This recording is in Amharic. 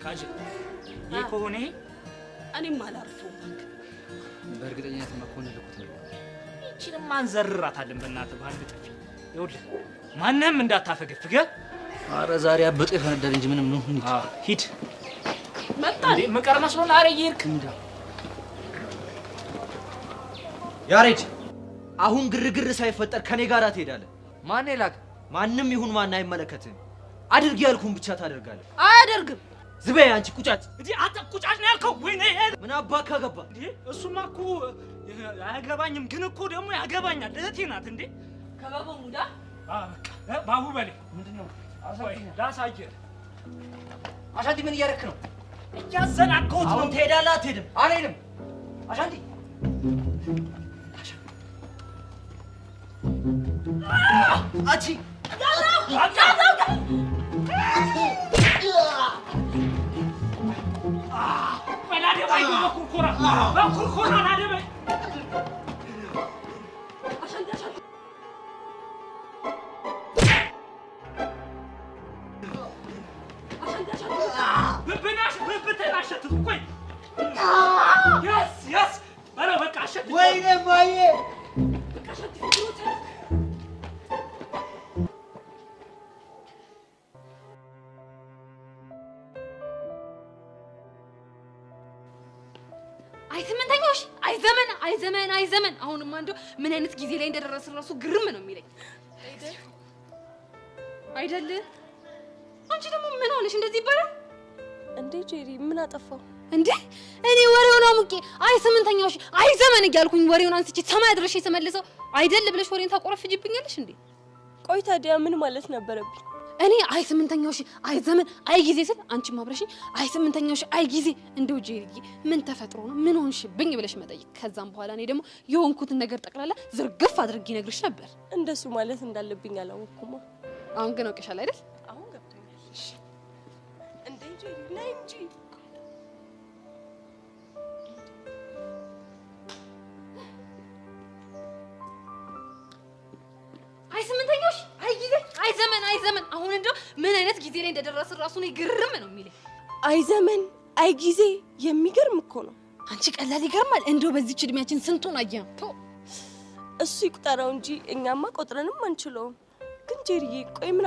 ካጅ ይኮኔ እኔም አላርፈው በእርግጠኝነት መኮንን ልኩት ነው እቺን ማንዘርራታለን በእናትህ ባንድ ጥፊ ይኸውልህ ማንንም እንዳታፈገፍገ አረ ዛሬ አብጦ ይፈነዳል እንጂ ምንም ነው ሂድ መጣ እንዴ መቀር መስሎ ነው አረ ይርክ እንዳ ያሬድ አሁን ግርግር ሳይፈጠር ከኔ ጋር ትሄዳለህ ማን ይላክ ማንንም ይሁን ማን አይመለከትም አድርግ ያልኩን ብቻ ታደርጋለህ አያደርግም ዝበይ አንቺ ቁጫጭ እንዴ አጣ ቁጫጭ ነው ያልከው ወይኔ ምን አባካ ገባ እንዴ እሱማ እኮ አያገባኝም ግን እኮ ደግሞ ያገባኛል እህቴ ናት እንዴ ከባቡ ሙዳ በቃ ባቡ በለ ምንድነው ዳሳየ አሻንቲ ምን እያረክ ነው እያዘናከውት ነው አሁን ትሄዳለህ አትሄድም አልሄድም አሻንቲ አቺ በላዴ ባይ ኩርኩራ በኩርኩራ ናደ በይ በብናሽ ቆይ ያስ አረ በቃ አሸት ወይኔ ማዬ አይ ዘመን አሁንማ እንደው ምን አይነት ጊዜ ላይ እንደደረስን ራሱ ግርም ነው የሚለኝ አይደል አንቺ ደግሞ ምን ሆነሽ እንደዚህ ይባላል እንዴ ጄሪ ምን አጠፋው እንዴ እኔ ወሬውን አሙቄ አይ ስምንተኛው አይ ዘመን እያልኩኝ ወሬውን አንስቼ ሰማይ ድረሽ የተመለሰው አይደል ብለሽ ወሬን ታቆረፍጅብኛለሽ እንዴ ቆይ ታዲያ ምን ማለት ነበረብኝ እኔ አይ ስምንተኛው አይ ዘመን አይ ጊዜ ስል አንቺ ማብረሽ አይ ስምንተኛው አይ ጊዜ እንደው ጄሪዬ ምን ተፈጥሮ ነው ምን ሆንሽብኝ ብለሽ መጠይቅ ከዛም በኋላ እኔ ደግሞ የሆንኩትን ነገር ጠቅላላ ዝርግፍ አድርጌ ነግርሽ ነበር እንደሱ ማለት እንዳለብኝ አላወቅኩማ አሁን ግን አውቀሻል አይደል አሁን ገብቶኛል እሺ እንዴ ጄሪ ነይ እንጂ አይ ስምንተኛው አይ ዘመን አሁን እንደው ምን አይነት ጊዜ ላይ እንደደረስን ራሱ ነው ግርም ነው የሚለኝ አይ ዘመን አይ ጊዜ የሚገርም እኮ ነው አንቺ ቀላል ይገርማል እንደው በዚህ እድሜያችን ስንቱን አየን እሱ ይቁጠረው እንጂ እኛማ ቆጥረንም አንችለውም ግን ጄሪዬ ቆይ ምን